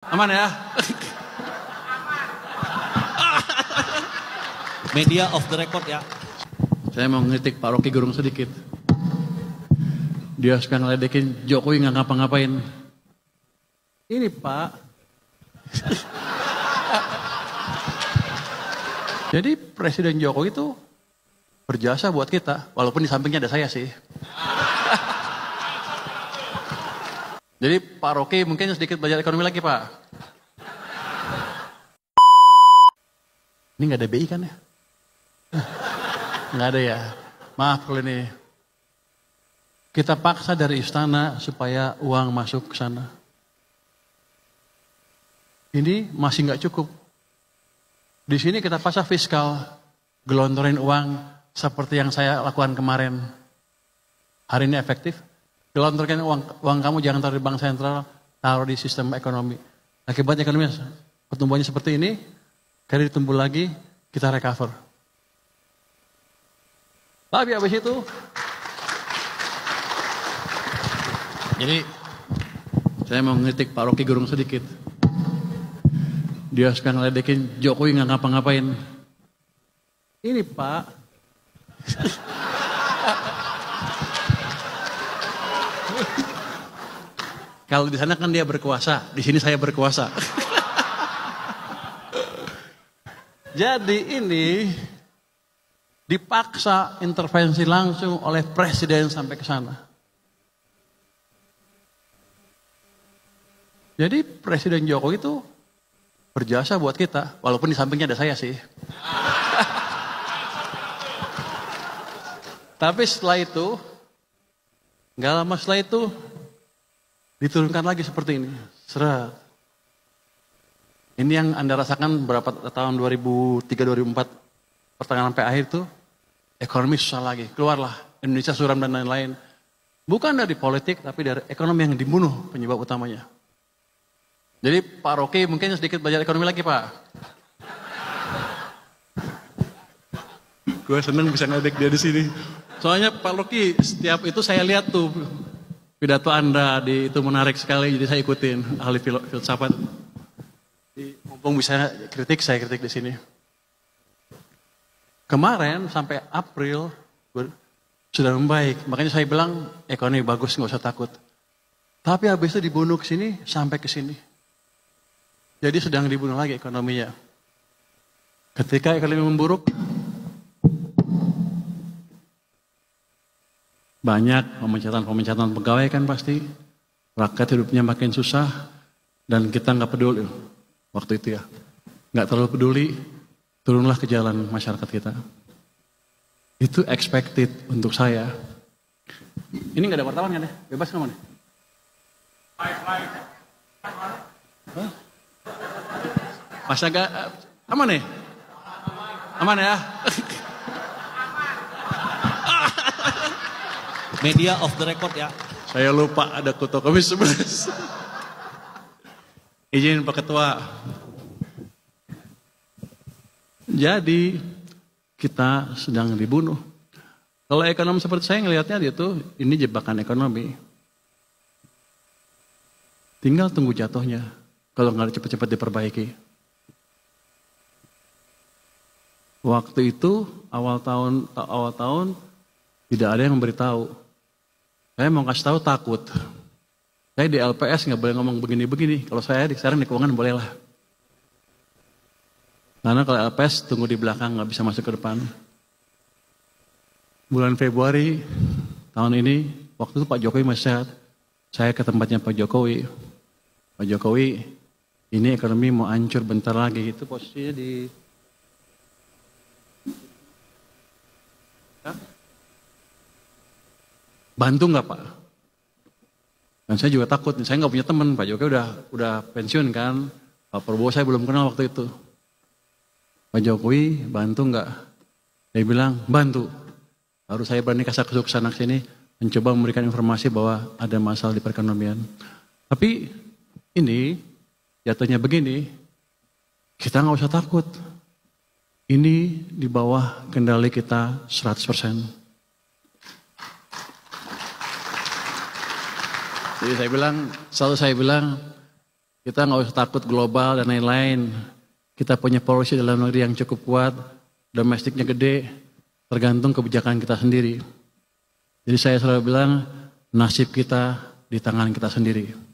Aman ya? Media off the record ya. Saya mau ngeritik Pak Rocky Gerung sedikit. Dia suka ngeledekin Jokowi nggak ngapa-ngapain. Ini Pak. Jadi Presiden Jokowi itu berjasa buat kita, walaupun di sampingnya ada saya sih. Jadi Pak Rocky mungkin sedikit belajar ekonomi lagi Pak. Ini nggak ada BI kan ya? Nggak ada ya. Maaf kalau ini. Kita paksa dari istana supaya uang masuk ke sana. Ini masih nggak cukup. Di sini kita paksa fiskal, gelontorin uang seperti yang saya lakukan kemarin. Hari ini efektif. Gelontorkan uang kamu jangan taruh di bank sentral, taruh di sistem ekonomi. Akibatnya ekonomi pertumbuhannya seperti ini, kredit tumbuh lagi, kita recover. Tapi habis itu, jadi saya mau ngeritik Pak Rocky Gerung sedikit. Dia suka ngeledekin Jokowi nggak ngapa-ngapain. Ini Pak. Kalau di sana kan dia berkuasa, di sini saya berkuasa. Jadi ini dipaksa intervensi langsung oleh presiden sampai ke sana. Jadi Presiden Jokowi itu berjasa buat kita, walaupun di sampingnya ada saya sih. Tapi setelah itu, nggak lama setelah itu, diturunkan lagi seperti ini. Seret. Ini yang Anda rasakan berapa tahun 2003-2004, pertengahan sampai akhir itu, ekonomi susah lagi. Keluarlah Indonesia suram dan lain-lain. Bukan dari politik, tapi dari ekonomi yang dibunuh penyebab utamanya. Jadi Pak Rocky mungkin sedikit belajar ekonomi lagi Pak. Gue seneng bisa ngeledek dia di sini. Soalnya Pak Rocky setiap itu saya lihat tuh pidato Anda itu menarik sekali, jadi saya ikutin ahli filsafat. Mumpung bisa kritik, saya kritik di sini. Kemarin sampai April sudah membaik, makanya saya bilang ekonomi bagus, nggak usah takut. Tapi habis itu dibunuh ke sini sampai ke sini. Jadi sedang dibunuh lagi ekonominya. Ketika ekonomi memburuk, banyak pemecatan pegawai kan pasti. Rakyat hidupnya makin susah dan kita nggak peduli waktu itu ya. Nggak terlalu peduli, turunlah ke jalan masyarakat kita. Itu expected untuk saya. Ini nggak ada wartawan kan ya? Bebas nggak nih? Mas agak aman nih? Aman ya? Media off the record ya. Saya lupa ada Kuto Komis 11. Izin Pak Ketua. Jadi kita sedang dibunuh. Kalau ekonom seperti saya ngelihatnya dia tuh ini jebakan ekonomi. Tinggal tunggu jatuhnya. Kalau nggak cepat-cepat diperbaiki. Waktu itu awal tahun tidak ada yang memberitahu. Saya mau kasih tahu takut. Saya di LPS nggak boleh ngomong begini-begini. Kalau saya sekarang di keuangan boleh lah. Karena kalau LPS tunggu di belakang nggak bisa masuk ke depan. Bulan Februari tahun ini, waktu itu Pak Jokowi masih sehat. Saya ke tempatnya Pak Jokowi. Pak Jokowi, ini ekonomi mau hancur bentar lagi. Itu posisinya di bantu nggak Pak? Dan saya juga takut, saya nggak punya teman. Pak Jokowi udah pensiun kan. Pak Prabowo saya belum kenal waktu itu. Pak Jokowi bantu nggak? Dia bilang bantu. Baru saya berani kasak-kusuk sana sini mencoba memberikan informasi bahwa ada masalah di perekonomian. Tapi ini jatuhnya begini, kita nggak usah takut. Ini di bawah kendali kita 100%. Jadi selalu saya bilang, Kita nggak usah takut global dan lain-lain. Kita punya policy dalam negeri yang cukup kuat, domestiknya gede, tergantung kebijakan kita sendiri. Jadi saya selalu bilang, nasib kita di tangan kita sendiri.